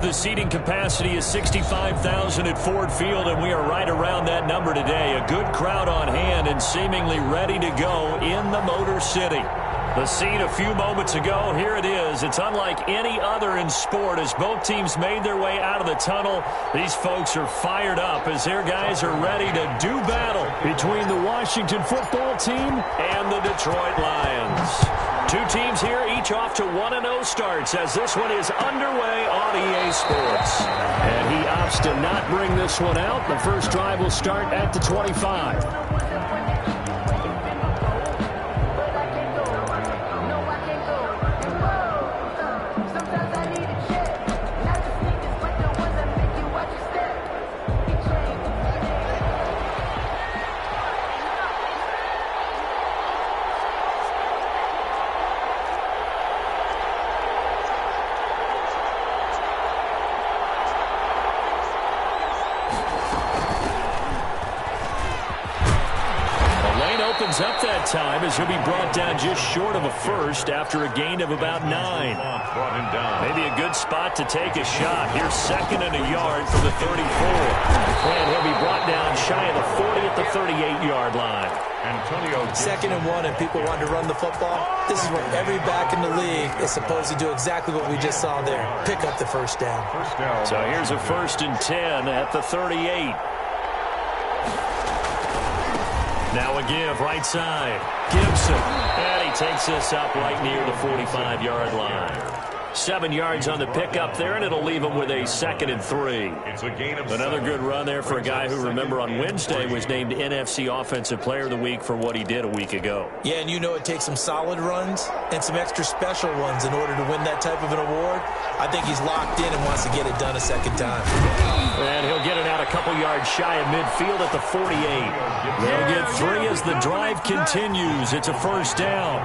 The seating capacity is 65,000 at Ford Field, and we are right around that number today. A good crowd on hand and seemingly ready to go in the Motor City. The scene a few moments ago, here it is. It's unlike any other in sport as both teams made their way out of the tunnel. These folks are fired up as their guys are ready to do battle between the Washington football team and the Detroit Lions. Two teams here, each off to 1-0 starts as this one is underway on EA Sports. And he opts to not bring this one out. The first drive will start at the 25. Up that time as he'll be brought down just short of a first after a gain of about 9. Maybe a good spot to take a shot. Here's second and a yard from the 34. And he'll be brought down shy of the 40 at the 38-yard line. Second and 1 and people want to run the football. This is where every back in the league is supposed to do exactly what we just saw there. Pick up the first down. So here's a 1st and 10 at the 38. Now a give, right side. Gibson. And he takes this up right near the 45-yard line. 7 yards on the pickup there, and it'll leave him with a 2nd and 3. It's a gain of Another good run there for a guy who, remember, on Wednesday was named NFC Offensive Player of the Week for what he did a week ago. Yeah, and you know it takes some solid runs and some extra special ones in order to win that type of an award. I think he's locked in and wants to get it done a second time. And he'll get it out a couple yards shy of midfield at the 48. They'll get 3 as the drive continues. It's a first down.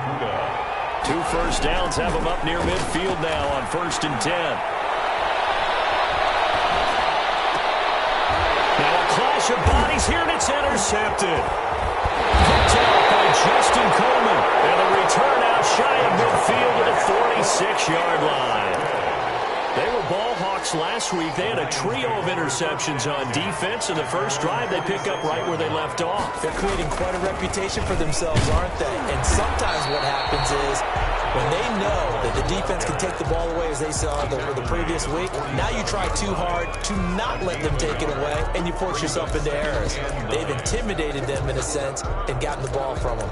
2 first downs have him up near midfield now on 1st and 10. Now a clash of bodies here, and it's intercepted. Picked up by Justin Coleman. And the return out shy of midfield to the 46-yard line. They were ball hawks last week. They had a trio of interceptions on defense. In the first drive, they pick up right where they left off. They're creating quite a reputation for themselves, aren't they? And sometimes what happens is when they know that the defense can take the ball away as they saw over the previous week, now you try too hard to not let them take it away, and you force yourself into errors. They've intimidated them in a sense and gotten the ball from them.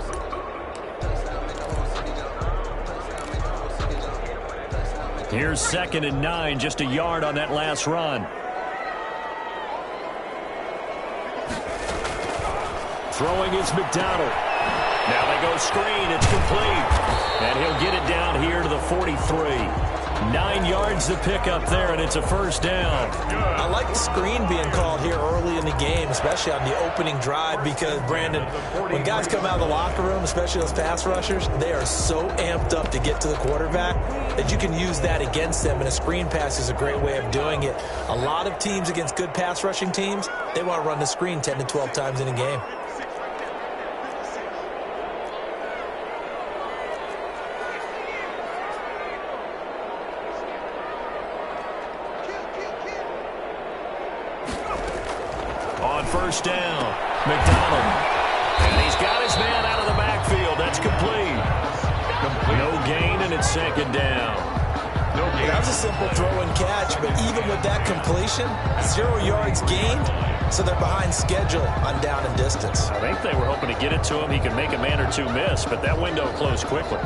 Here's 2nd and 9, just a yard on that last run. Throwing is McDonald. Now they go screen. It's complete. And he'll get it down here to the 43. 9 yards to pick up there, and it's a first down. I like the screen being called here early in the game, especially on the opening drive, because, Brandon, when guys come out of the locker room, especially those pass rushers, they are so amped up to get to the quarterback that you can use that against them, and a screen pass is a great way of doing it. A lot of teams against good pass rushing teams, they want to run the screen 10 to 12 times in a game. First down, McDonald. And he's got his man out of the backfield. That's complete. No gain, and it's 2nd down. That was a simple throw and catch, but even with that completion, 0 yards gained, so they're behind schedule on down and distance. I think they were hoping to get it to him. He could make a man or two miss, but that window closed quickly.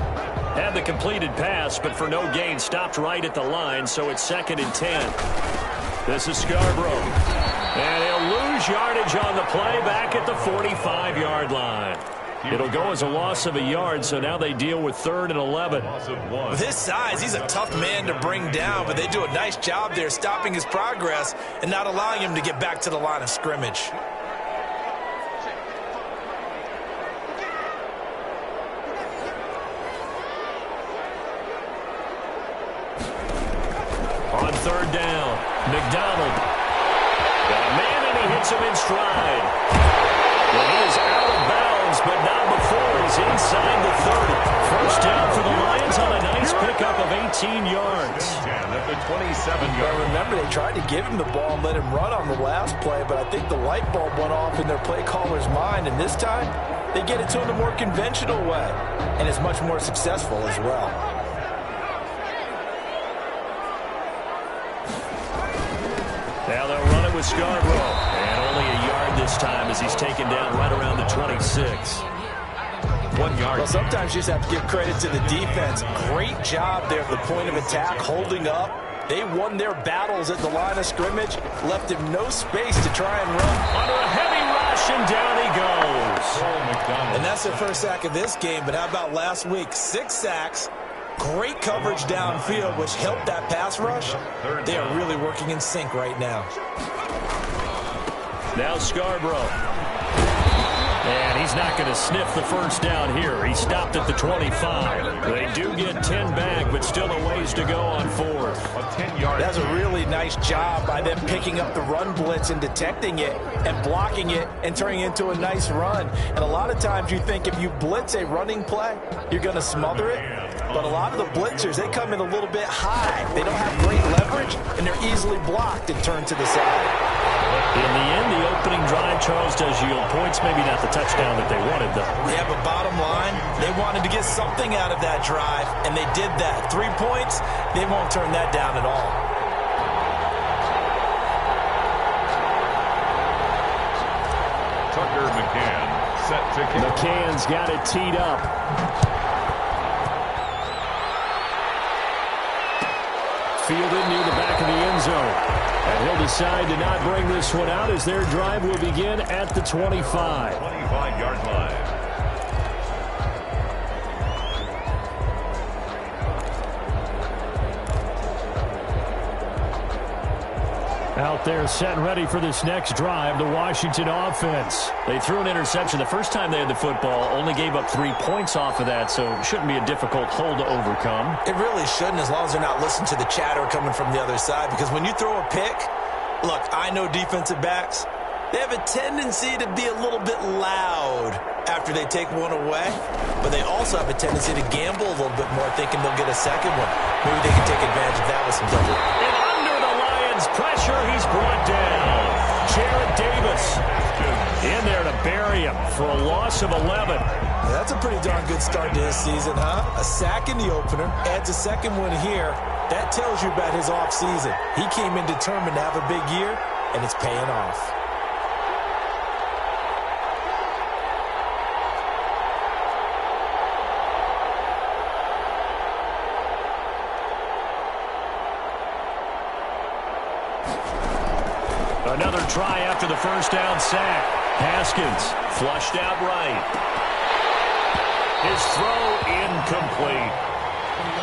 Had the completed pass, but for no gain, stopped right at the line, so it's 2nd and 10. This is Scarborough. And he'll lose yardage on the play back at the 45-yard line. It'll go as a loss of a yard, so now they deal with 3rd and 11. With his size, he's a tough man to bring down, but they do a nice job there stopping his progress and not allowing him to get back to the line of scrimmage. On 3rd down, McDonald. Got a man, and he hits him in stride. Well, he is out of bounds, but not before he's inside the 30. First down for the Lions on a nice pick pickup of 18 yards. At the 27-yard. Well, remember, they tried to give him the ball and let him run on the last play, but I think the light bulb went off in their play caller's mind, and this time they get it to him the more conventional way, and it's much more successful as well. Now they'll run it with Scarborough. And only a yard this time as he's taken down right around the 26. 1 yard. Well, sometimes you just have to give credit to the defense. Great job there at the point of attack, holding up. They won their battles at the line of scrimmage, left him no space to try and run. Under a heavy rush, and down he goes. And that's their first sack of this game, but how about last week? 6 sacks. Great coverage downfield, which helped that pass rush. They are really working in sync right now. Now Scarborough. And he's not going to sniff the first down here. He stopped at the 25. They do get 10 back, but still a ways to go on fourth. That's a really nice job by them picking up the run blitz and detecting it and blocking it and turning it into a nice run. And a lot of times you think if you blitz a running play, you're going to smother it. But a lot of the blitzers, they come in a little bit high. They don't have great leverage, and they're easily blocked and turned to the side. In the end, the opening drive, Charles, does yield points. Maybe not the touchdown that they wanted, though. Yeah, but bottom line, they wanted to get something out of that drive, and they did that. 3 points, they won't turn that down at all. Tucker McCann set to kick. McCann's got it teed up. Fielded near the back of the end zone. And he'll decide to not bring this one out as their drive will begin at the 25. 25-yard line. Out there set and ready for this next drive, the Washington offense. They threw an interception the first time they had the football, only gave up 3 points off of that, so it shouldn't be a difficult hole to overcome. It really shouldn't, as long as they're not listening to the chatter coming from the other side, because when you throw a pick, look, I know defensive backs, they have a tendency to be a little bit loud after they take one away, but they also have a tendency to gamble a little bit more, thinking they'll get a second one. Maybe they can take advantage of that with some double. And under the Lions' pressure, he's brought down. Jared Davis in there to bury him for a loss of 11. That's a pretty darn good start to his season, huh? A sack in the opener, adds a second one here. That tells you about his offseason. He came in determined to have a big year, and it's paying off. Another try after the first down sack. Haskins flushed out right. His throw incomplete.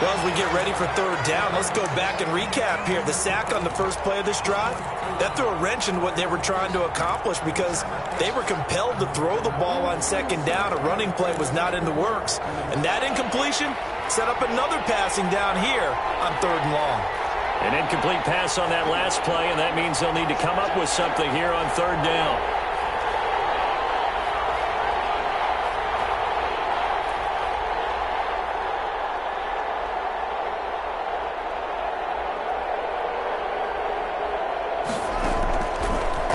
Well, as we get ready for third down, let's go back and recap here. The sack on the first play of this drive, that threw a wrench in what they were trying to accomplish because they were compelled to throw the ball on second down. A running play was not in the works. And that incompletion set up another passing down here on third and long. An incomplete pass on that last play, and that means they'll need to come up with something here on third down.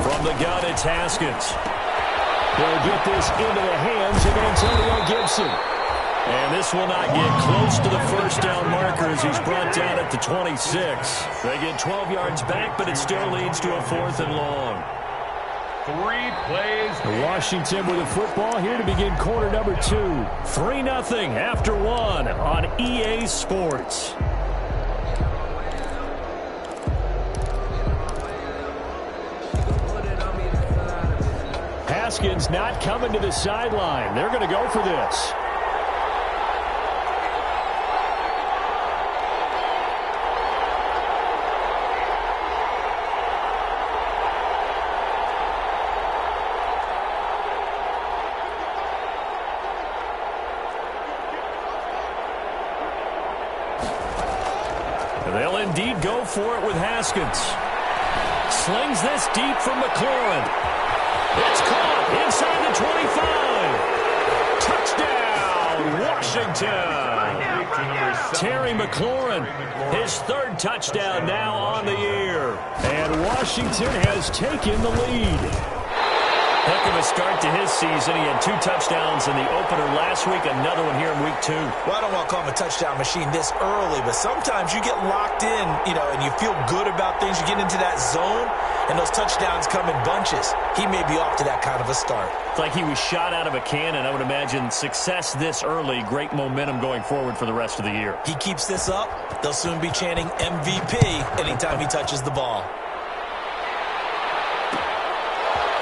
From the gun, it's Haskins. He'll get this into the hands of Antonio Gibson. And this will not get close to the first down marker as he's brought down at the 26. They get 12 yards back, but it still leads to a 4th and long. 3 plays. Washington with the football here to begin quarter number 2. 3-0 after 1 on EA Sports. Haskins not coming to the sideline. They're going to go for this. They'll indeed go for it with Haskins. Slings this deep from McLaurin. It's caught inside the 25. Touchdown, Washington. Terry McLaurin, his third touchdown now on the year. And Washington has taken the lead. Heck of a start to his season. He had 2 touchdowns in the opener last week, another one here in week 2. Well, I don't want to call him a touchdown machine this early, but sometimes you get locked in, and you feel good about things. You get into that zone, and those touchdowns come in bunches. He may be off to that kind of a start. It's like he was shot out of a cannon. I would imagine success this early, great momentum going forward for the rest of the year. He keeps this up, they'll soon be chanting MVP anytime he touches the ball.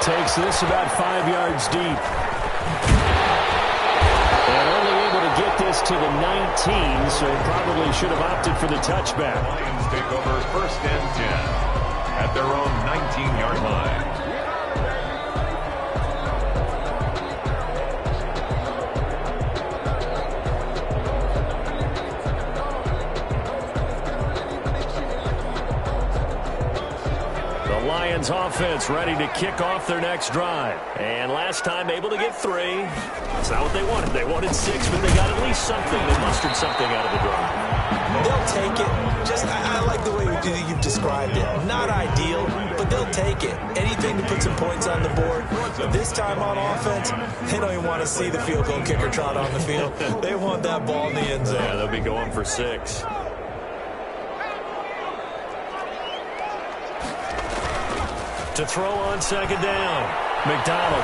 Takes this about 5 yards deep. And only able to get this to the 19, so probably should have opted for the touchback. Lions take over 1st and 10 at their own 19-yard line. Lions offense ready to kick off their next drive. And last time able to get 3. That's not what they wanted. They wanted 6, but they got at least something. They mustered something out of the drive. They'll take it. I like the way you've described it. Not ideal, but they'll take it. Anything to put some points on the board. This time on offense, they don't even want to see the field goal kicker trot on the field. They want that ball in the end zone. Yeah, they'll be going for 6. To throw on 2nd down. McDonald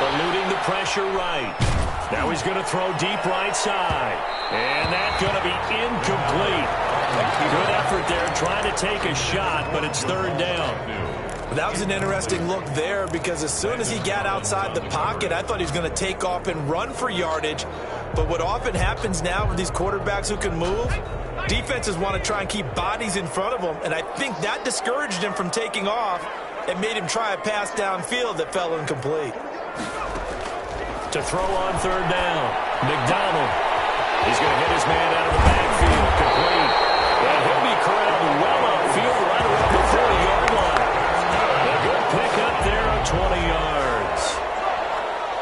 eluding the pressure right. Now he's going to throw deep right side. And that's going to be incomplete. Good effort there trying to take a shot, but it's 3rd down. That was an interesting look there because as soon as he got outside the pocket, I thought he was going to take off and run for yardage. But what often happens now with these quarterbacks who can move, defenses want to try and keep bodies in front of them, and I think that discouraged him from taking off and made him try a pass downfield that fell incomplete. To throw on 3rd down, McDonald. He's going to hit his man out of the backfield, complete. And he'll be corralled well upfield right around the 40-yard line. A good pickup there of 20 yards.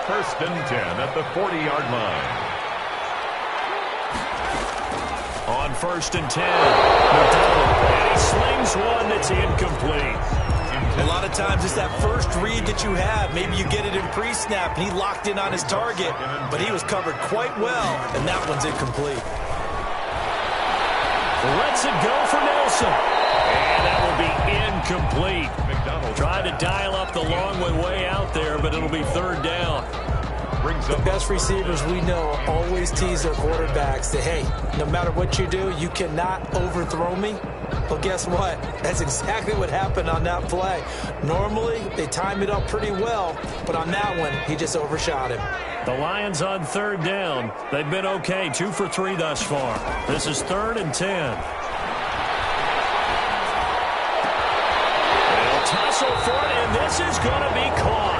1st and 10 at the 40-yard line. On 1st and 10, McDonald, and he slings one that's incomplete. A lot of times it's that first read that you have. Maybe you get it in pre-snap, and he locked in on his target, but he was covered quite well, and that one's incomplete. Lets it go for Nelson, and that will be incomplete. Tried to dial up the long way out there, but it'll be 3rd down. The best receivers we know always tease their quarterbacks that, hey, no matter what you do, you cannot overthrow me. Well, guess what? That's exactly what happened on that play. Normally, they time it up pretty well, but on that one, he just overshot him. The Lions on 3rd down. They've been okay, 2 for 3 thus far. This is 3rd and 10. They'll tussle for it, and this is going to be caught.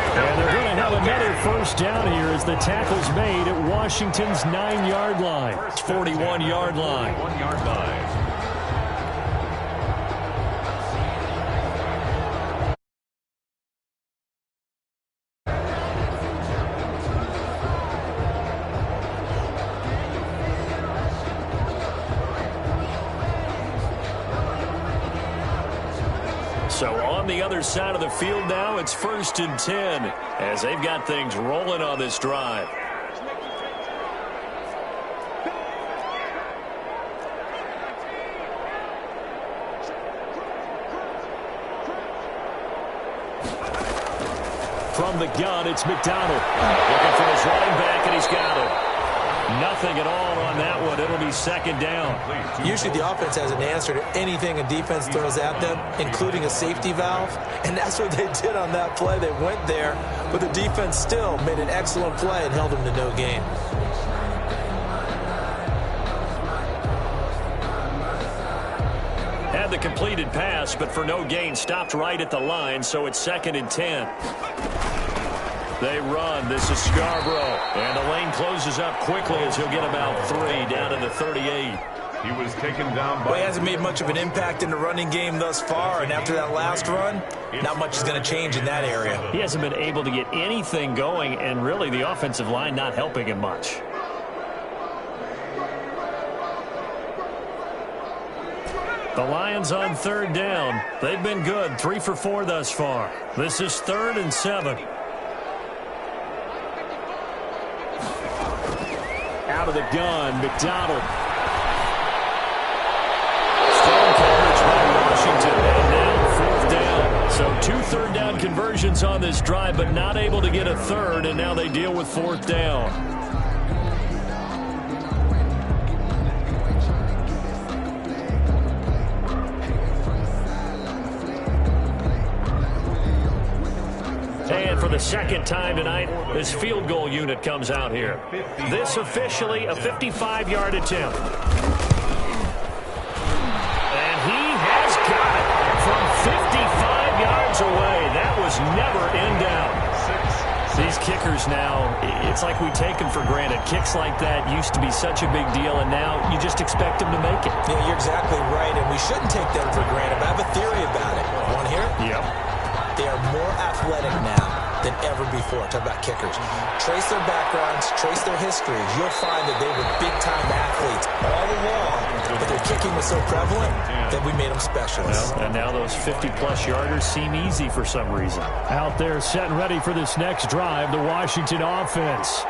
And they're going to have another 1st down here as the tackle's made at Washington's 9-yard line. 41-yard line. 1-yard line. So on the other side of the field now, it's 1st and 10 as they've got things rolling on this drive. From the gun, it's McDonald. Looking for his running back, and he's got it. Nothing at all on that one. It'll be 2nd down. Usually the offense has an answer to anything a defense throws at them, including a safety valve. And that's what they did on that play. They went there, but the defense still made an excellent play and held them to no gain. Had the completed pass, but for no gain, stopped right at the line, so it's 2nd and 10. They run. This is Scarborough. And the lane closes up quickly as he'll get about 3 down to the 38. He was taken down by... Well, he hasn't made much of an impact in the running game thus far, and after that last run, not much is going to change in that area. He hasn't been able to get anything going, and really the offensive line not helping him much. The Lions on third down. They've been good, 3 for 4 thus far. This is 3rd and 7. Out of the gun, McDonald. Strong coverage by Washington. And now 4th down. So 2 third-down conversions on this drive, but not able to get a third, and now they deal with 4th down. And for the second time tonight, this field goal unit comes out here. This officially a 55-yard attempt. And he has got it from 55 yards away. That was never in doubt. These kickers now, it's like we take them for granted. Kicks like that used to be such a big deal, and now you just expect them to make it. Yeah, you're exactly right, and we shouldn't take them for granted. But I have a theory about it. Want to hear it? Yep. They are more athletic now than ever before. Talk about kickers. Trace their backgrounds, trace their histories. You'll find that they were big-time athletes all along, but their kicking was so prevalent that we made them specialists. Well, and now those 50-plus yarders seem easy for some reason. Out there set and ready for this next drive, the Washington offense.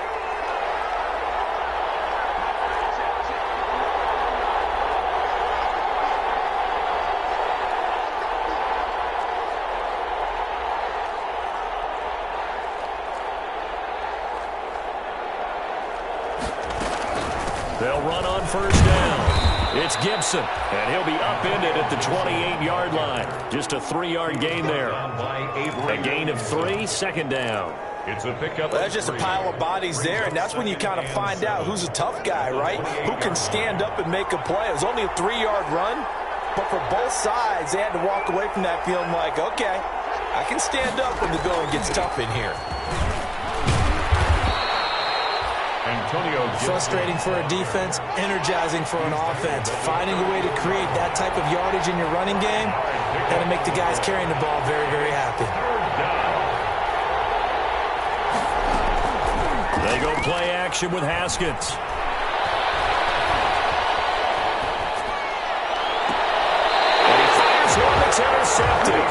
They'll run on first down. It's Gibson, and he'll be upended at the 28-yard line. Just a 3-yard gain there. A gain of 3, 2nd down. It's a pickup. Well, that's just a pile of bodies there, and that's when you kind of find out who's a tough guy, right? Who can stand up and make a play. It was only a 3-yard run, but for both sides, they had to walk away from that feeling like, okay, I can stand up when the going gets tough in here. Frustrating for a defense, energizing for an offense. Finding a way to create that type of yardage in your running game, got to make the guys carrying the ball very, very happy. They go play action with Haskins. And he fires one that's intercepted.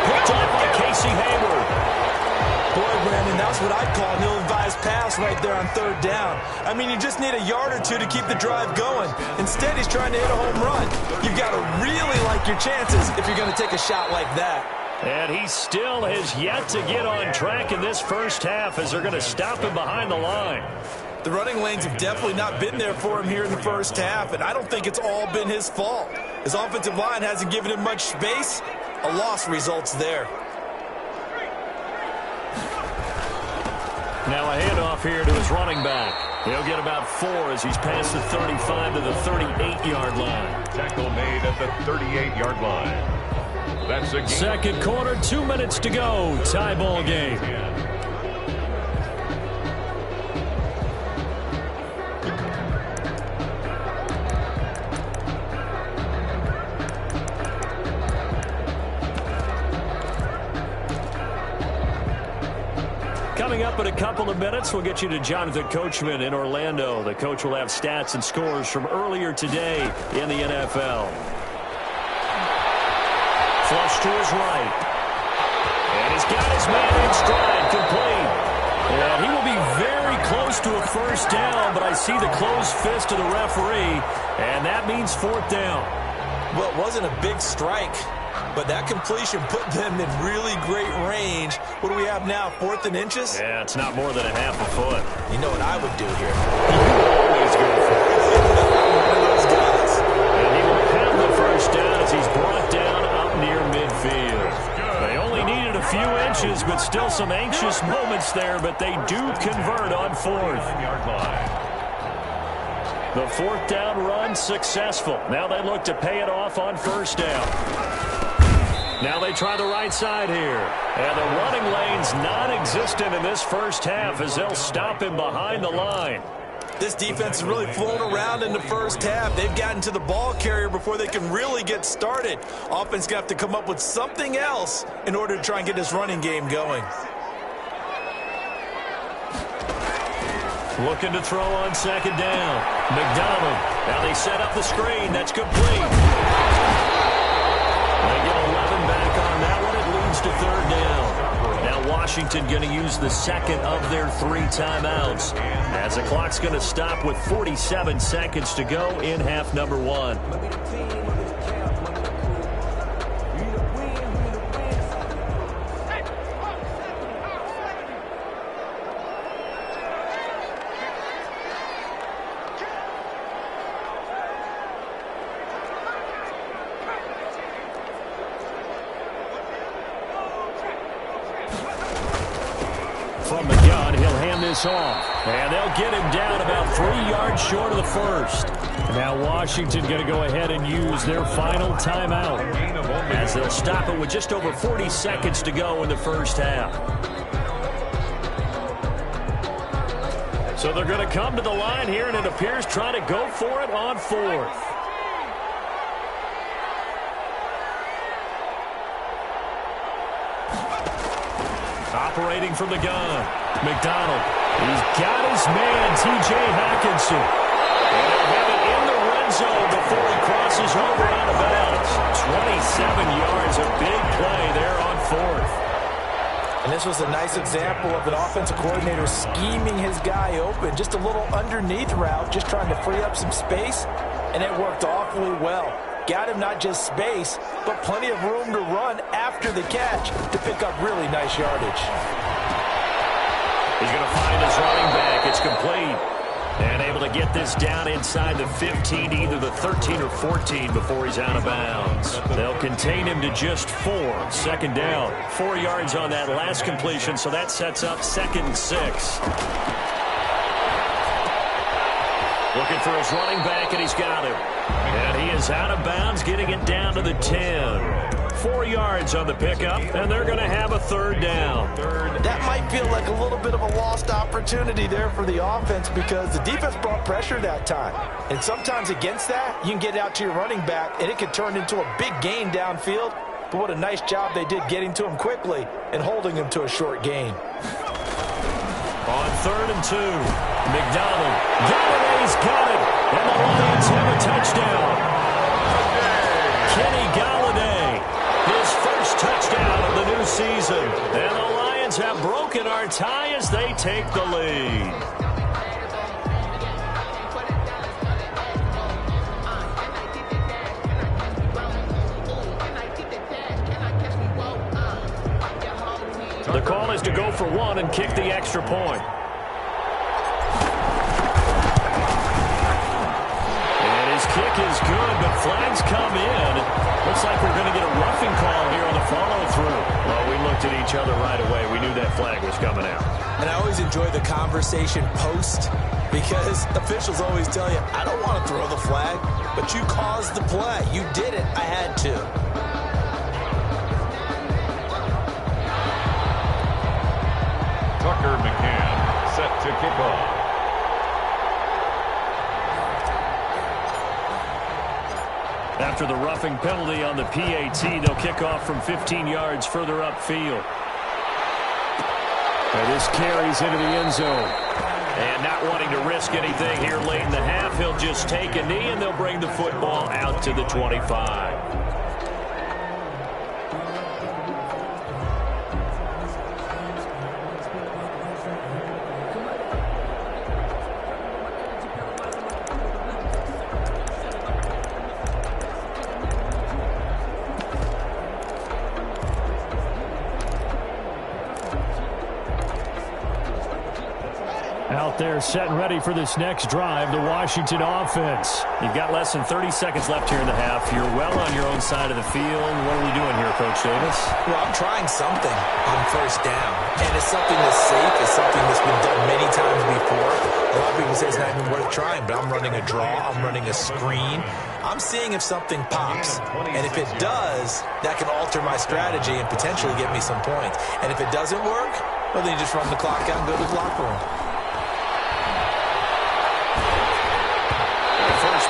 Picked off by Casey Hayward. Boy, Brandon, that's what I'd call an ill-advised pass right there on 3rd down. I mean, you just need a yard or 2 to keep the drive going. Instead, he's trying to hit a home run. You've got to really like your chances if you're going to take a shot like that. And he still has yet to get on track in this first half as they're going to stop him behind the line. The running lanes have definitely not been there for him here in the first half, and I don't think it's all been his fault. His offensive line hasn't given him much space. A loss results there. Now a handoff here to his running back. He'll get about 4 as he's past the 35 to the 38-yard line. Tackle made at the 38-yard line. That's a game. 2nd quarter, 2 minutes to go. Tie ball game. Coming up in a couple of minutes, we'll get you to Jonathan Coachman in Orlando. The coach will have stats and scores from earlier today in the NFL. Flush to his right. And he's got his man in stride, complete. And he will be very close to a first down, but I see the closed fist of the referee, and that means 4th down. Well, it wasn't a big strike, but that completion put them in really great range. What do we have now, 4th and inches? Yeah, it's not more than a half a foot. You know what I would do here? You always go for it. One of those guys. And he will have the first down as he's brought down up near midfield. They only needed a few inches, but still some anxious moments there, but they do convert on 4th. The 4th down run successful. Now they look to pay it off on first down. Now they try the right side here. And the running lane's non-existent in this first half as they'll stop him behind the line. This defense has really flown around in the first half. They've gotten to the ball carrier before they can really get started. Offense going to have to come up with something else in order to try and get this running game going. Looking to throw on 2nd down. McDonald. Now they set up the screen. That's complete. Washington going to use the second of their 3 timeouts, as the clock's going to stop with 47 seconds to go in half number 1. From the gun, he'll hand this off. And they'll get him down about 3 yards short of the first. Now Washington going to go ahead and use their final timeout, as they'll stop it with just over 40 seconds to go in the first half. So they're going to come to the line here, and it appears trying to go for it on 4th. Operating from the gun, McDonald. He's got his man, T.J. Hockenson. And he'll have it in the red zone before he crosses over out of bounds. 27 yards, a big play there on 4th. And this was a nice example of an offensive coordinator scheming his guy open. Just a little underneath route, just trying to free up some space, and it worked awfully well. Got him not just space, but plenty of room to run after the catch to pick up really nice yardage. He's going to find his running back. It's complete. And able to get this down inside the 15, either the 13 or 14 before he's out of bounds. They'll contain him to just 4. Second down. 4 yards on that last completion, so that sets up 2nd and 6. Looking for his running back, and he's got him. And he is out of bounds, getting it down to the 10. 4 yards on the pickup, and they're going to have a 3rd down. That might feel like a little bit of a lost opportunity there for the offense, because the defense brought pressure that time. And sometimes against that, you can get out to your running back, and it can turn into a big gain downfield. But what a nice job they did getting to him quickly and holding him to a short gain. On 3rd and 2, McDonald. Galladay's got it. And the Lions have a touchdown. Kenny Galladay, his first touchdown of the new season. And the Lions have broken our tie as they take the lead. The call is to go for 1 and kick the extra point. And his kick is good, but flags come in. Looks like we're going to get a roughing call here on the follow-through. Well, we looked at each other right away. We knew that flag was coming out. And I always enjoy the conversation post, because officials always tell you, I don't want to throw the flag, but you caused the play. You did it. I had to. Tucker McCann set to kick off. After the roughing penalty on the PAT, they'll kick off from 15 yards further upfield. And this carries into the end zone. And not wanting to risk anything here late in the half, he'll just take a knee, and they'll bring the football out to the 25. Out there set and ready for this next drive, the Washington offense. You've got less than 30 seconds left here in the half. You're well on your own side of the field. What are we doing here, Coach Davis? Well, I'm trying something on 1st down. And it's something that's safe. It's something that's been done many times before. A lot of people say it's not even worth trying, but I'm running a draw. I'm running a screen. I'm seeing if something pops. And if it does, that can alter my strategy and potentially get me some points. And if it doesn't work, well, then you just run the clock out and go to the locker room.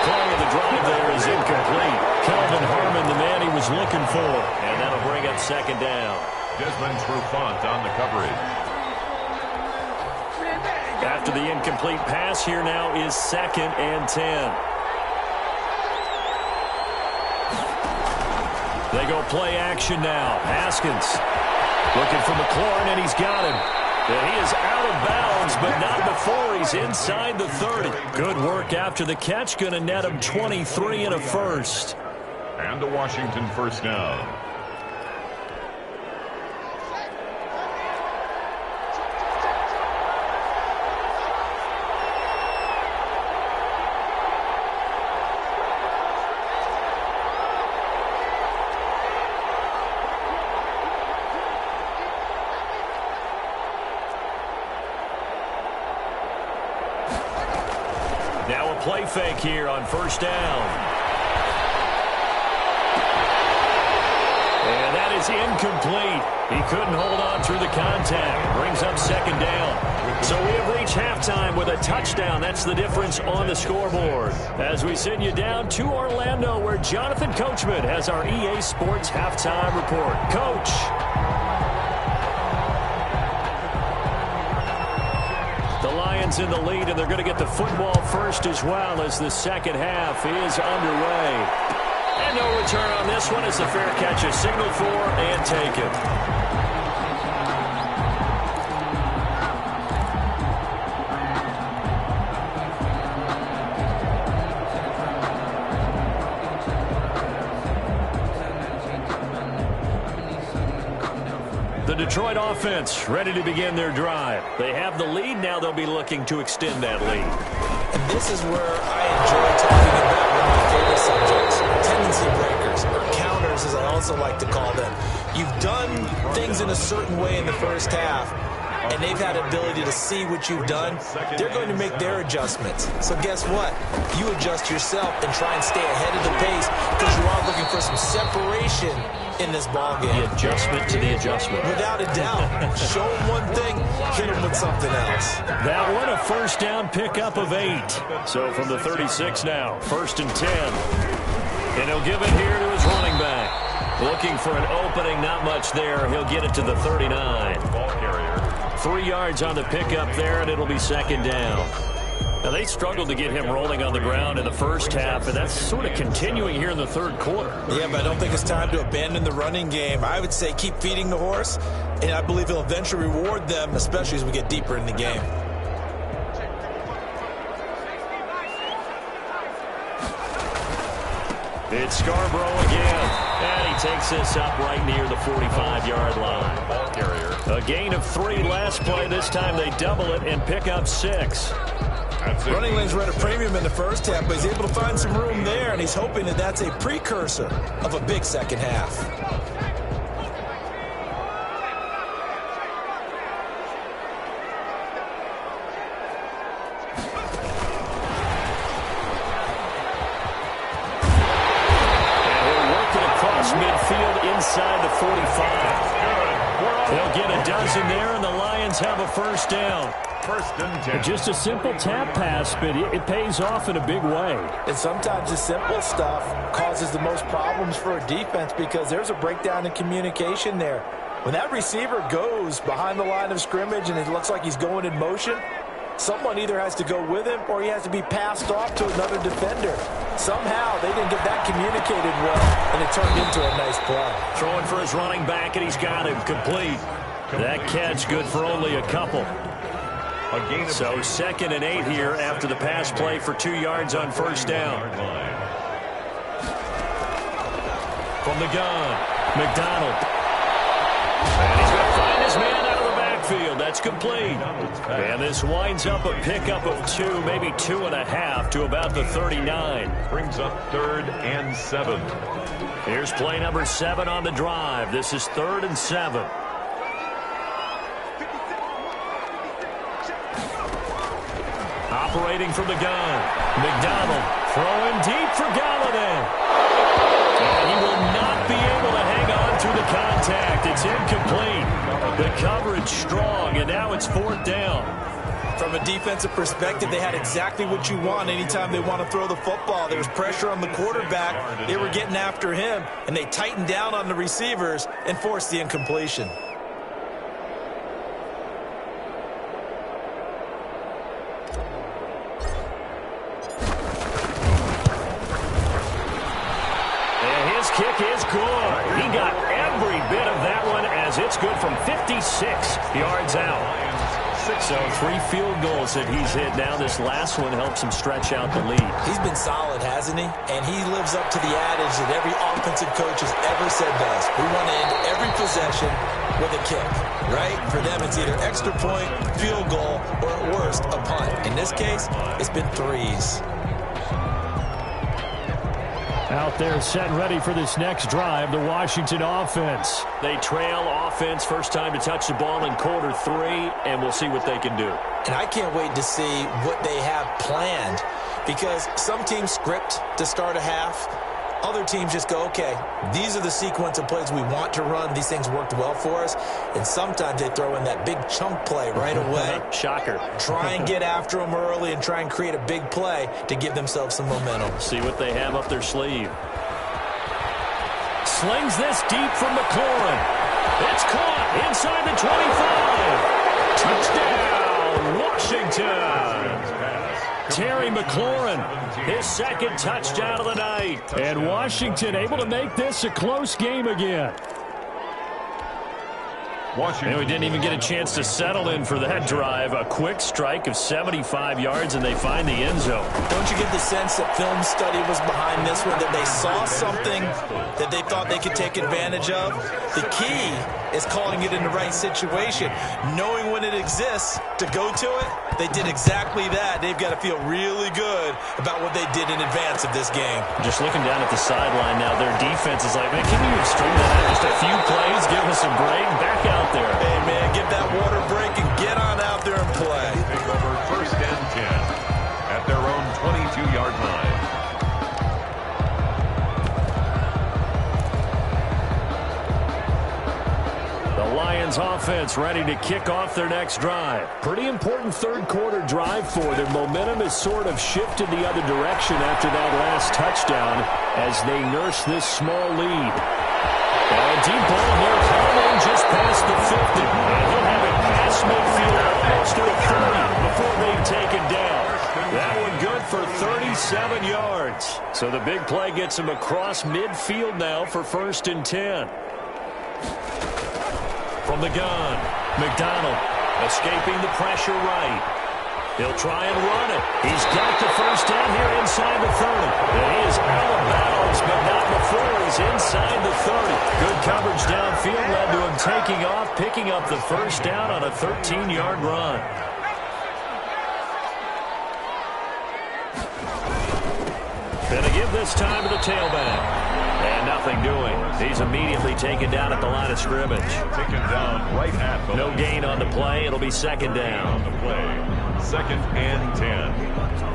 Play of the drive there is incomplete. Kelvin Harmon, the man he was looking for. And that'll bring up 2nd down. Desmond Trufant on the coverage. After the incomplete pass, here now is 2nd and 10. They go play action now. Haskins. Looking for McLaurin, and he's got him. And he is out of bounds, but not before he's inside the 30. Good work after the catch. Going to net him 23 and a first. And a Washington first down. Now a play fake here on first down. And that is incomplete. He couldn't hold on through the contact. Brings up second down. So we have reached halftime with a touchdown. That's the difference on the scoreboard. As we send you down to Orlando, where Jonathan Coachman has our EA Sports halftime report. Coach. The Lions in the lead, and they're going to get the football first as well as the second half is underway. And no return on this one as the fair catch is signaled for and taken. The Detroit offense ready to begin their drive. They have the lead. Now they'll be looking to extend that lead. And this is where I enjoy talking about one of my favorite subjects, tendency breakers, or counters as I also like to call them. You've done things in a certain way in the first half, and they've had ability to see what you've done. They're going to make their adjustments. So guess what? You adjust yourself and try and stay ahead of the pace because you are looking for some separation in this ball game. The adjustment to the adjustment. Without a doubt. Show them one thing, hit them with something else. That one, a first down pickup of 8. So from the 36 now, 1st and 10. And he'll give it here to his running back. Looking for an opening, not much there. He'll get it to the 39. Ball carrier. 3 yards on the pickup there, and it'll be second down. Now, they struggled to get him rolling on the ground in the first half, and that's sort of continuing here in the third quarter. Yeah, but I don't think it's time to abandon the running game. I would say keep feeding the horse, and I believe he'll eventually reward them, especially as we get deeper in the game. It's Scarborough again, and he takes this up right near the 45-yard line. Ball carrier. A gain of 3 last play. This time they double it and pick up 6. Running lanes were at a premium in the first half, but he's able to find some room there, and he's hoping that that's a precursor of a big second half. And he'll work it across midfield inside the 45. They'll get a dozen there, and the Lions have a first down. 1st and 10. Just a simple tap pass, but it pays off in a big way. And sometimes the simple stuff causes the most problems for a defense because there's a breakdown in communication there. When that receiver goes behind the line of scrimmage and it looks like he's going in motion, someone either has to go with him or he has to be passed off to another defender. Somehow they didn't get that communicated well, and it turned into a nice play. Throwing for his running back, and he's got him complete. That catch good for only a couple. So 2nd and 8 here after the pass play for 2 yards on first down. From the gun, McDonald. And he's going to find his man out of the backfield. That's complete. And this winds up a pickup of 2, maybe 2.5 to about the 39. Brings up 3rd and 7. Here's play number 7 on the drive. This is 3rd and 7. Operating from the gun. McDonald throwing deep for Galladay. And he will not be able to hang on through the contact. It's incomplete. The coverage strong, and now it's 4th down. From a defensive perspective, they had exactly what you want anytime they want to throw the football. There was pressure on the quarterback. They were getting after him, and they tightened down on the receivers and forced the incompletion. Kick is good. He got every bit of that one as it It's good from 56 yards out. So 3 field goals that he's hit now. This last one helps him stretch out the lead. He's been solid, hasn't he? And he lives up to the adage that every offensive coach has ever said best. We want to end every possession with a kick, right? For them, it's either extra point, field goal, or at worst, a punt. In this case, it's been threes. Out there set ready for this next drive, the Washington offense. They trail offense, first time to touch the ball in quarter 3, and we'll see what they can do. And I can't wait to see what they have planned, because some teams script to start a half. Other teams just go, okay, these are the sequence of plays we want to run. These things worked well for us. And sometimes they throw in that big chunk play right away. Shocker. Try and get after them early and try and create a big play to give themselves some momentum. See what they have up their sleeve. Slings this deep from McLaurin. It's caught inside the 25. Touchdown, Washington. Terry McLaurin, his second touchdown of the night. And Washington able to make this a close game again. And we didn't even get a chance to settle in for that drive. A quick strike of 75 yards, and they find the end zone. Don't you get the sense that film study was behind this one, that they saw something that they thought they could take advantage of? The key is calling it in the right situation. Knowing when it exists to go to it, they did exactly that. They've got to feel really good about what they did in advance of this game. Just looking down at the sideline now, their defense is like, man, can you string that out just a few plays, give us a break, back out there. Hey, man, get that water break and get on out there and play. Take over first and 10 at their own 22-yard line. The Lions offense ready to kick off their next drive. Pretty important third quarter drive for them. Momentum has sort of shifted the other direction after that last touchdown as they nurse this small lead. And deep ball here, Coleman just past the 50. And he'll have it past midfield almost to the 30 before they've taken down. That one good for 37 yards. So the big play gets him across midfield now for first and 10. From the gun, McDonald escaping the pressure right. He'll try and run it. He's got the first down here inside the 30. And he is out of bounds, but not before he's inside the 30. Good coverage downfield led to him taking off, picking up the first down on a 13-yard run. Gonna give this time to the tailback. And nothing doing. He's immediately taken down at the line of scrimmage. Taken down right at the No gain on the play. It'll be second down. On the play. Second and 10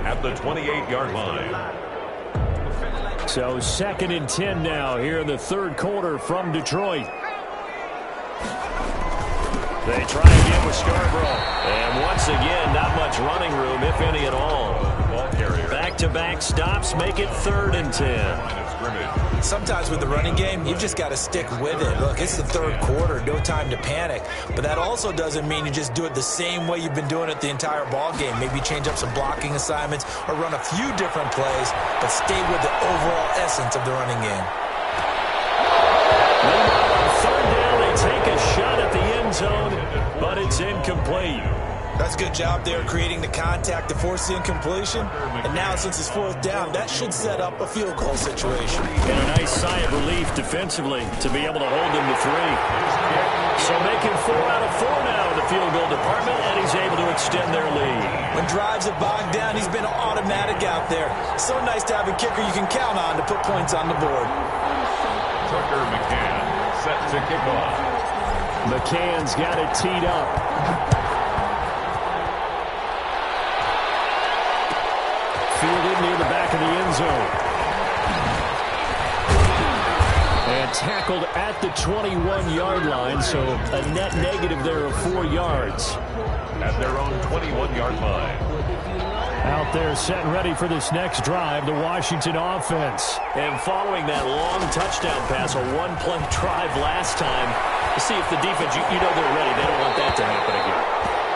at the 28-yard line. So second and 10 now here in the third quarter from Detroit. They try again with Scarborough. And once again, not much running room, if any at all. Ball carrier. Back-to-back stops make it third and 10. Sometimes with the running game, you've just got to stick with it. Look, it's the third quarter, no time to panic. But that also doesn't mean you just do it the same way you've been doing it the entire ball game. Maybe change up some blocking assignments or run a few different plays, but stay with the overall essence of the running game. Meanwhile, on third down, they take a shot at the end zone, but it's incomplete. That's a good job there creating the contact to force the incompletion. And now since it's fourth down, that should set up a field goal situation. And a nice sigh of relief defensively to be able to hold them to 3. So making 4 out of 4 now in the field goal department, and he's able to extend their lead. When drives have bogged down, he's been automatic out there. So nice to have a kicker you can count on to put points on the board. Tucker McCann set to kick off. McCann's got it teed up. Fielded near the back of the end zone. And tackled at the 21-yard line, so a net negative there of 4 yards. At their own 21-yard line. Out there set and ready for this next drive, the Washington offense. And following that long touchdown pass, a one-play drive last time, to see if the defense, you know they're ready. They don't want that to happen again.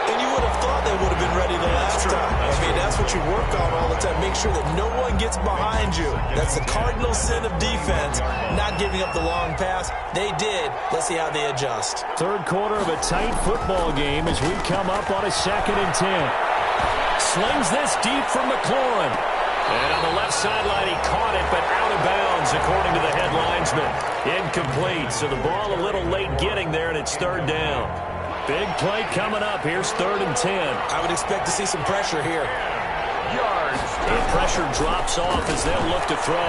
And you would have thought they would have been ready the last time. I mean, that's what what you work on all the time. Make sure that no one gets behind you. That's the cardinal sin of defense, not giving up the long pass. They did. Let's see how they adjust. Third quarter of a tight football game as we come up on a 2nd and 10. Slings this deep from McLaurin. And on the left sideline, he caught it, but out of bounds, according to the head linesman. Incomplete, so the ball a little late getting there, and it's 3rd down. Big play coming up. Here's 3rd and 10. I would expect to see some pressure here. Yards. The pressure drops off as they'll look to throw.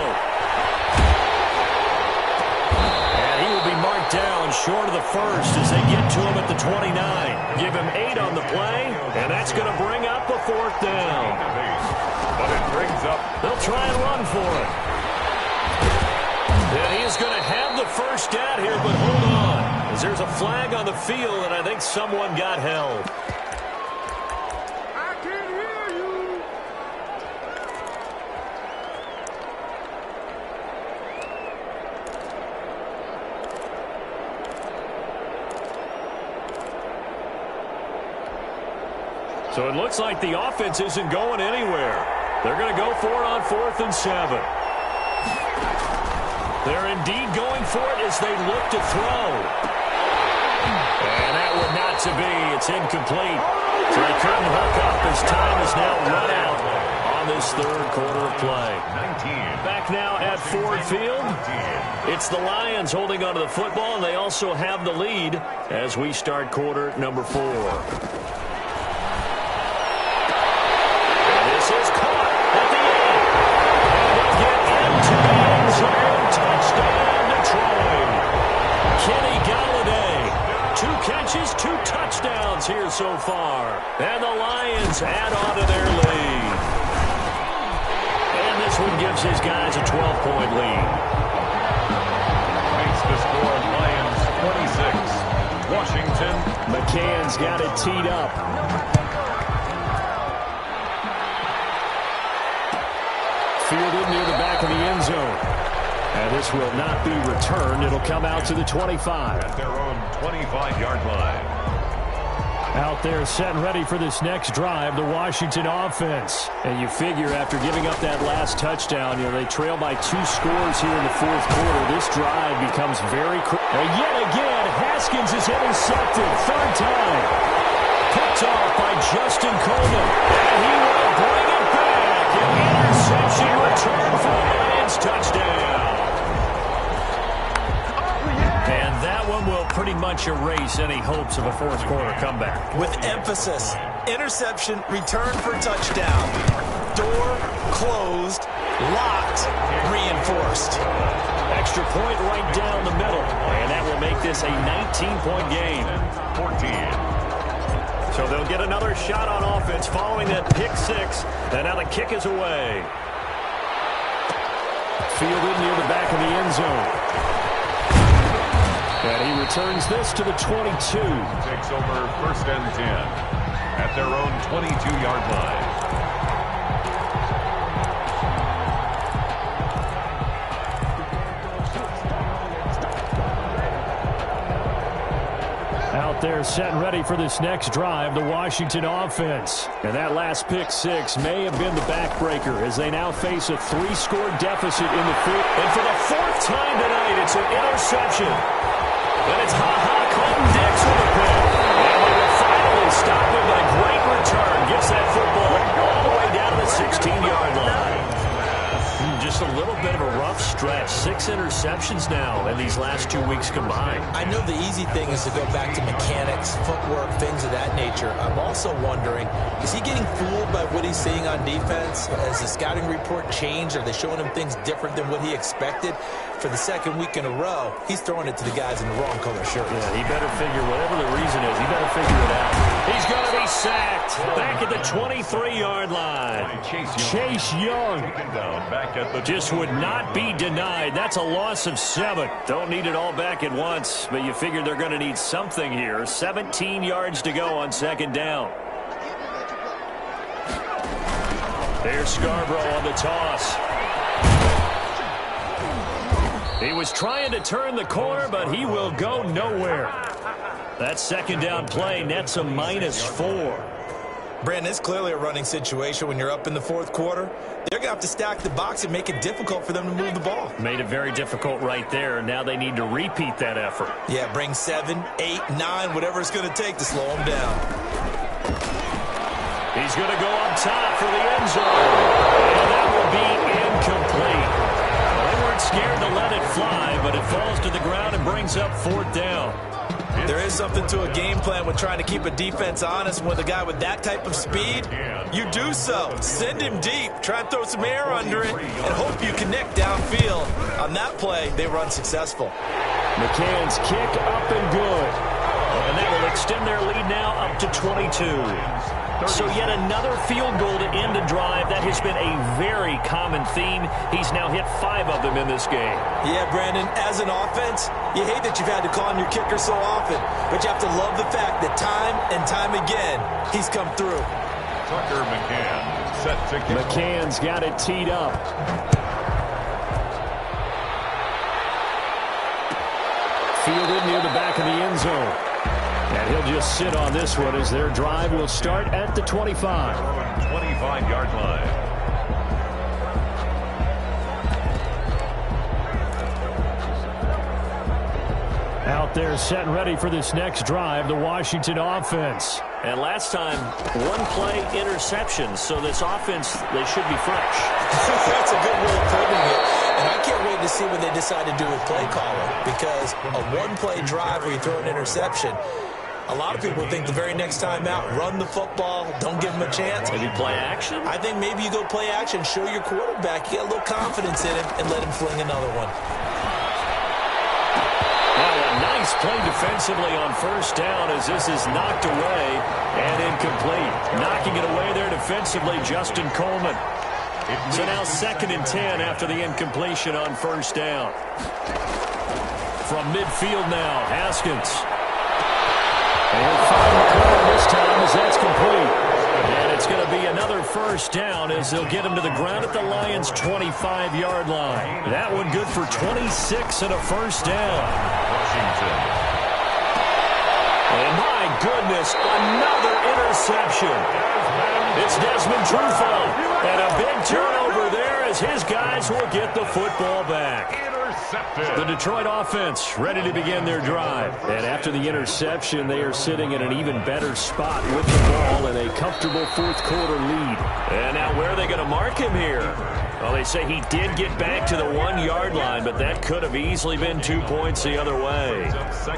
And he will be marked down short of the first as they get to him at the 29. Give him 8 on the play, and that's going to bring up a 4th down. But it brings up. They'll try and run for it. And he is going to have the first down here, but hold on. As there's a flag on the field, and I think someone got held. I can hear you. So it looks like the offense isn't going anywhere. They're going to go for it on 4th and 7. They're indeed going for it as they look to throw. And that one not to be. It's incomplete. So they couldn't hook up as time is now run out on this 3rd quarter of play. 19. Back now at Ford Field. It's the Lions holding onto the football, and they also have the lead as we start quarter number 4. Touchdown, Detroit. Kenny Galladay. 2 catches, 2 touchdowns here so far. And the Lions add on to their lead. And this one gives his guys a 12-point lead. Makes the score Lions 26. Washington. McCann's got it teed up. Fielded near the back of the end zone. And this will not be returned. It'll come out to the 25. At their own 25-yard line. Out there set and ready for this next drive, the Washington offense. And you figure after giving up that last touchdown, they trail by 2 scores here in the 4th quarter. This drive becomes very critical. And yet again, Haskins is intercepted. 3rd time. Picked off by Justin Coleman. And he will bring it back. An interception return for the Lions touchdown. And that one will pretty much erase any hopes of a 4th quarter comeback. With emphasis, interception, return for touchdown. Door closed, locked, reinforced. Extra point right down the middle. And that will make this a 19-point game. 14. So they'll get another shot on offense following that pick 6. And now the kick is away. Fielded near the back of the end zone. And he returns this to the 22. Takes over 1st and 10 at their own 22-yard line. Out there set and ready for this next drive, the Washington offense. And that last pick 6 may have been the backbreaker as they now face a 3-score deficit in the field. And for the 4th time tonight, it's an interception. And it's Clinton-Dix with a pick. And they will finally stop him, but a great return. Gets that football all the way down to the 16-yard line. Just a little bit of a rough stretch. 6 interceptions now in these last 2 weeks combined. I know the easy thing is to go back to mechanics, footwork, things of that nature. I'm also wondering, is he getting fooled by what he's seeing on defense? Has the scouting report changed? Are they showing him things different than what he expected? For the 2nd week in a row, he's throwing it to the guys in the wrong color shirts. Yeah, he better figure, whatever the reason is, he better figure it out. He's going to be sacked back at the 23-yard line. Chase Young. Back at the just would not be denied. That's a loss of 7. Don't need it all back at once, but you figure they're going to need something here. 17 yards to go on 2nd down. There's Scarborough on the toss. He was trying to turn the corner, but he will go nowhere. That 2nd down play nets a -4. Brandon, it's clearly a running situation when you're up in the fourth quarter. They're going to have to stack the box and make it difficult for them to move the ball. Made it very difficult right there. Now they need to repeat that effort. Yeah, bring 7, 8, 9, whatever it's going to take to slow them down. He's going to go up top for the end zone. And that will be incomplete. They weren't scared to let it fly, but it falls to the ground and brings up fourth down. There is something to a game plan with trying to keep a defense honest. With a guy with that type of speed, you do so. Send him deep. Try and throw some air under it and hope you connect downfield. On that play, they run successful. McCann's kick up and good. And that will extend their lead now up to 22. So yet another field goal to end a drive. That has been a very common theme. He's now hit 5 of them in this game. Yeah, Brandon, as an offense, you hate that you've had to call on your kicker so often, but you have to love the fact that time and time again, he's come through. Tucker McCann set to kick. McCann's got it teed up. Fielded near the back of the end zone. And he'll just sit on this one as their drive will start at the 25. 25-yard line. Out there set and ready for this next drive, the Washington offense. And last time, one play interception, so this offense, they should be fresh. That's a good way of putting it. And I can't wait to see what they decide to do with play calling, because a one-play drive where you throw an interception, a lot of people think the very next time out, run the football, don't give him a chance. Maybe play action? I think maybe you go play action, show your quarterback, you get a little confidence in him, and let him fling another one. Well, a nice play defensively on first down as this is knocked away and incomplete. Knocking it away there defensively, Justin Coleman. So now 2nd and 10 after the incompletion on first down. From midfield now, Haskins. And he'll find McClure this time as that's complete. And it's going to be another first down as they'll get him to the ground at the Lions' 25-yard line. That one good for 26 and a first down. Washington. And my goodness, another interception. It's Desmond Trufant. And a big turnover there as his guys will get the football back. The Detroit offense ready to begin their drive. And after the interception, they are sitting in an even better spot with the ball in a comfortable fourth-quarter lead. And now where are they going to mark him here? Well, they say he did get back to the 1-yard line, but that could have easily been 2 points the other way.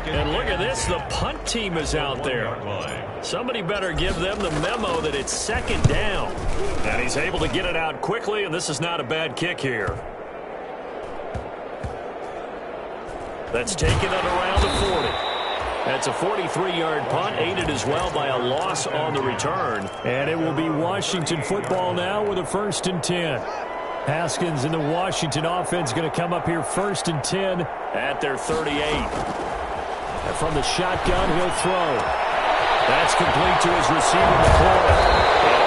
And look at this. The punt team is out there. Somebody better give them the memo that it's 2nd down. And he's able to get it out quickly, and this is not a bad kick here. That's taken at around the 40. That's a 43-yard punt, aided as well by a loss on the return. And it will be Washington football now with a 1st and 10. Haskins and the Washington offense going to come up here 1st and 10 at their 38. And from the shotgun, he'll throw. That's complete to his receiver, McClure.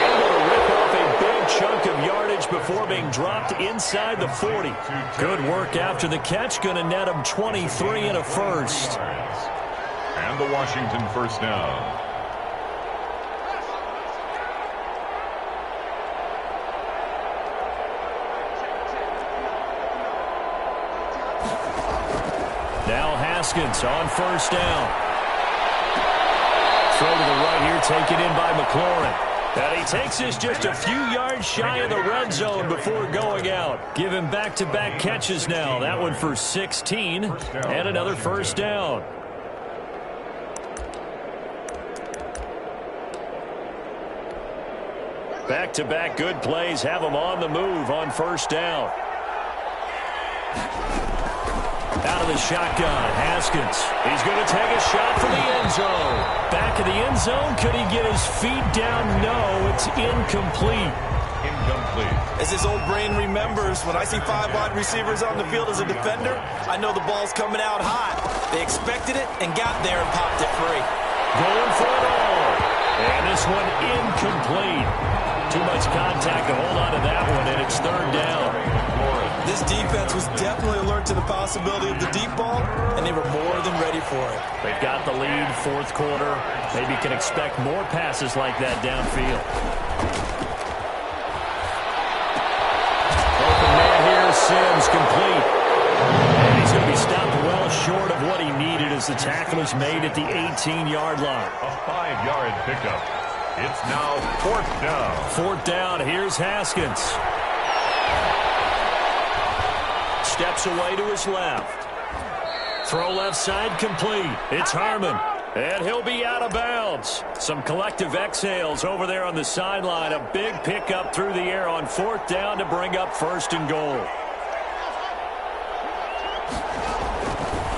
Able to rip off a big chunk of yardage before being dropped inside the 40. Good work after the catch. Going to net him 23 and a first. And the Washington first down. Now Haskins on first down. Throw to the right here, taken in by McLaurin. And he takes this just a few yards shy of the red zone before going out. Give him back-to-back catches now. That one for 16 and another first down. Back-to-back good plays have him on the move on first down. Out of the shotgun, Haskins. He's going to take a shot for the end zone. Back of the end zone. Could he get his feet down? No, it's incomplete. Incomplete. As his old brain remembers, when I see 5 wide receivers on the field as a defender, I know the ball's coming out hot. They expected it and got there and popped it free. Going for it all. And this one incomplete. Too much contact to hold on to that one, and it's 3rd down. This defense was definitely alert to the possibility of the deep ball, and they were more than ready for it. They've got the lead, fourth quarter. Maybe can expect more passes like that downfield. Open man here, Sims, complete. And he's going to be stopped well short of what he needed as the tackle is made at the 18-yard line. A 5-yard pickup. It's now fourth down. Fourth down, here's Haskins. Steps away to his left. Throw left side complete. It's Harmon. And he'll be out of bounds. Some collective exhales over there on the sideline. A big pickup through the air on fourth down to bring up first and goal.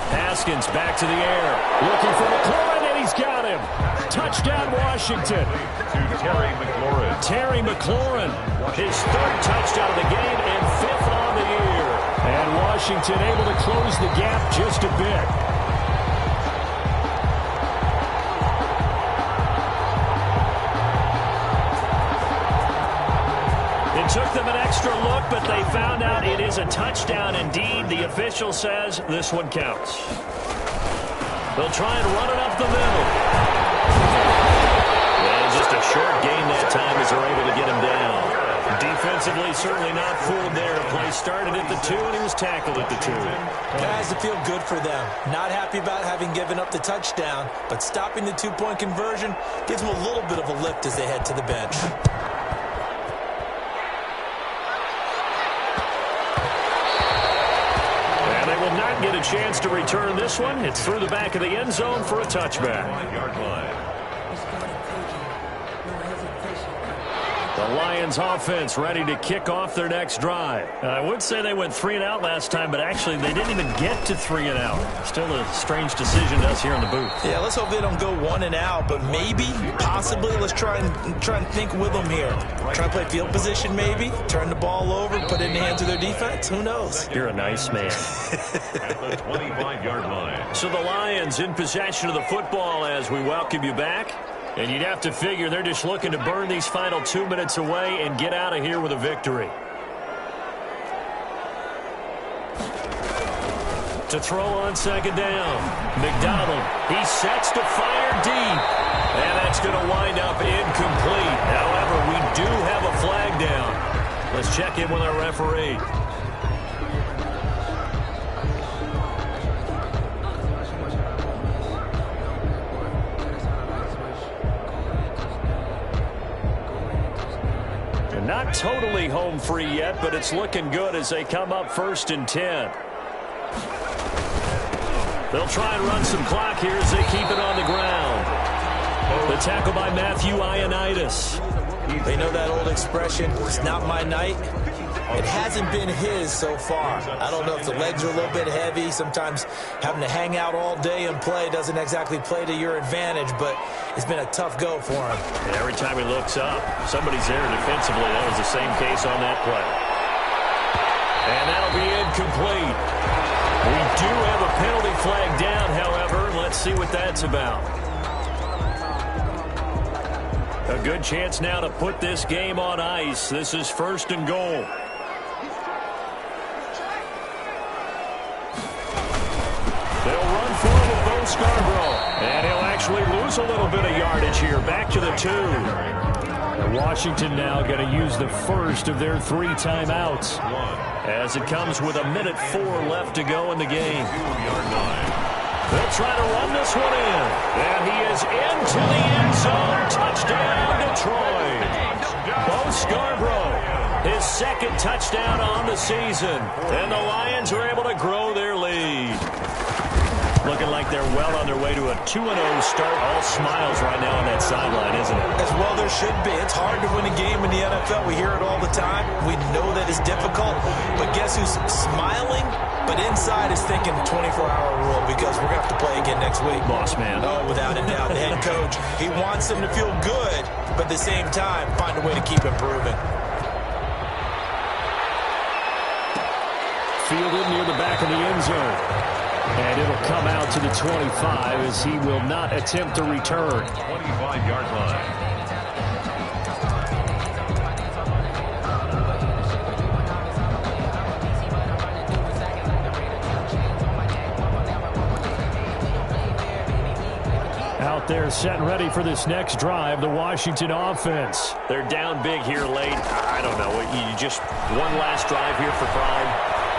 Haskins back to the air. Looking for McLaurin, and he's got him. Touchdown, Washington. To Terry McLaurin. Terry McLaurin, his third touchdown of the game and fifth on the year. And Washington able to close the gap just a bit. It took them an extra look, but they found out it is a touchdown indeed. The official says this one counts. They'll try and run it up the middle. And just a short gain that time as they're able to get him down. Defensively, certainly not fooled there. Play started at the 2, and he was tackled at the 2. Guys, it feel good for them. Not happy about having given up the touchdown, but stopping the two-point conversion gives them a little bit of a lift as they head to the bench. And they will not get a chance to return this one. It's through the back of the end zone for a touchback. 5-yard line. The Lions offense ready to kick off their next drive. I would say they went 3 and out last time, but actually they didn't even get to 3 and out. Still a strange decision to us here in the booth. Yeah, let's hope they don't go 1 and out, but maybe, possibly, let's try and think with them here. Try and play field position maybe, turn the ball over, put it in the hands of their defense. Who knows? You're a nice man. At the 25-yard line. So the Lions in possession of the football as we welcome you back. And you'd have to figure they're just looking to burn these final 2 minutes away and get out of here with a victory. To throw on second down. McDonald, he sets to fire deep. And that's going to wind up incomplete. However, we do have a flag down. Let's check in with our referee. Not totally home free yet, but it's looking good as they come up 1st and 10. They'll try and run some clock here as they keep it on the ground. The tackle by Matthew Ioannidis. They know that old expression, it's not my night. It hasn't been his so far. I don't know if the legs are a little bit heavy. Sometimes having to hang out all day and play doesn't exactly play to your advantage, but it's been a tough go for him. And every time he looks up, somebody's there defensively. That was the same case on that play. And that'll be incomplete. We do have a penalty flag down, however. Let's see what that's about. A good chance now to put this game on ice. This is 1st and goal. They'll run for it with Bo Scarborough. And he'll actually lose a little bit of yardage here. Back to the 2. And Washington now going to use the first of their 3 timeouts. As it comes with 1:04 left to go in the game. They'll try to run this one in. And he is into the end zone. Touchdown, Detroit. Bo Scarborough, his 2nd touchdown on the season. And the Lions are able to grow their lead. Looking like they're well on their way to a 2-0 start. All smiles right now on that sideline, isn't it? As well there should be. It's hard to win a game in the NFL. We hear it all the time. We know that it's difficult. But guess who's smiling? But inside is thinking 24-hour rule because we're going to have to play again next week. Boss man. Oh, without a doubt. The head coach, he wants them to feel good, but at the same time, find a way to keep improving. Fielded near the back of the end zone. And it'll come out to the 25 as he will not attempt to return. 25-yard line. They're set and ready for this next drive, the Washington offense. They're down big here late. I don't know. You just one last drive here for pride.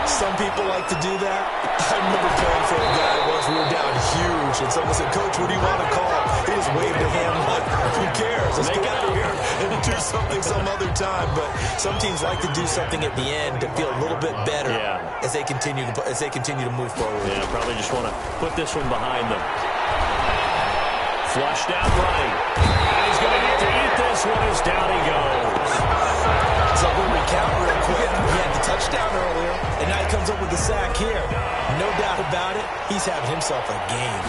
Some people like to do that. I remember playing for a guy once. We were down huge, and someone said, "Coach, what do you want to call?" He just waved a hand like, "Who cares? Let's get out of here and do something some other time." But some teams like to do something at the end to feel a little bit better as they continue to move forward. Yeah, probably just want to put this one behind them. Flushed out right. And he's going to get to eat this one as down he goes. So we'll recount real quick. He had the touchdown earlier, and now he comes up with the sack here. No doubt about it, he's having himself a game.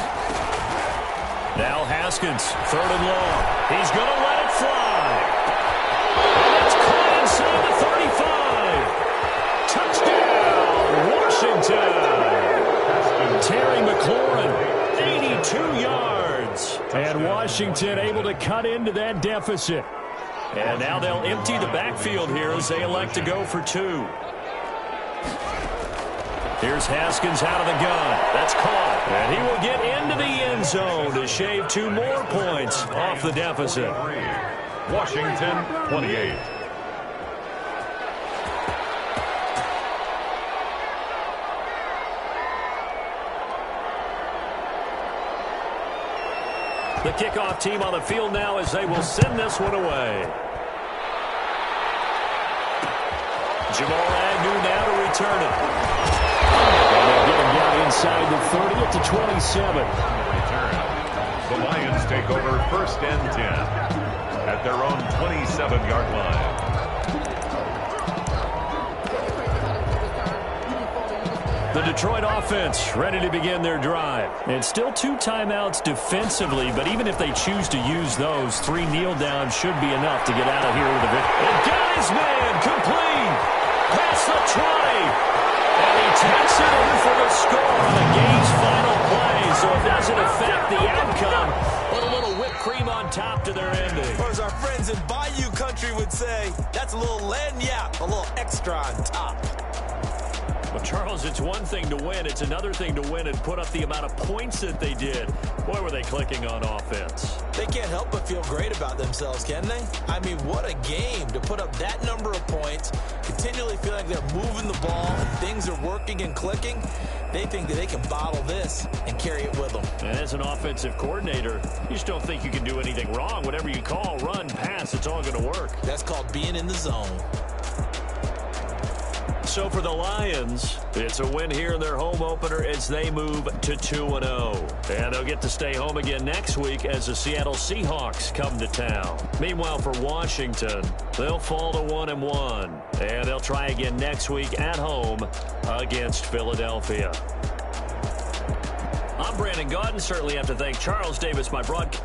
Now Haskins, 3rd and long. He's going to let it fly. And it's caught inside the 35. Touchdown, Washington. Terry McLaurin, 82 yards. And Washington able to cut into that deficit. And now they'll empty the backfield here as they elect to go for 2. Here's Haskins out of the gun. That's caught. And he will get into the end zone to shave 2 more points off the deficit. Washington, 28. The kickoff team on the field now as they will send this one away. Jamal Agnew now to return it. And they'll get him down inside the 30 at the 27. The Lions take over 1st and 10 at their own 27-yard line. The Detroit offense ready to begin their drive. And still 2 timeouts defensively, but even if they choose to use those, 3 kneel downs should be enough to get out of here with a victory. And got his man complete past the 20. And he takes it in for the score on the game's final play. So it doesn't affect the outcome, but a little whipped cream on top to their ending. Or as our friends in Bayou Country would say, that's a little lagniappe, a little extra on top. Well, Charles, it's one thing to win. It's another thing to win and put up the amount of points that they did. Boy, were they clicking on offense. They can't help but feel great about themselves, can they? I mean, what a game to put up that number of points, continually feel like they're moving the ball and things are working and clicking. They think that they can bottle this and carry it with them. And as an offensive coordinator, you just don't think you can do anything wrong. Whatever you call, run, pass, it's all going to work. That's called being in the zone. So for the Lions, it's a win here in their home opener as they move to 2-0. And they'll get to stay home again next week as the Seattle Seahawks come to town. Meanwhile, for Washington, they'll fall to 1-1. And they'll try again next week at home against Philadelphia. I'm Brandon Gaudin. Certainly have to thank Charles Davis, my broadcast.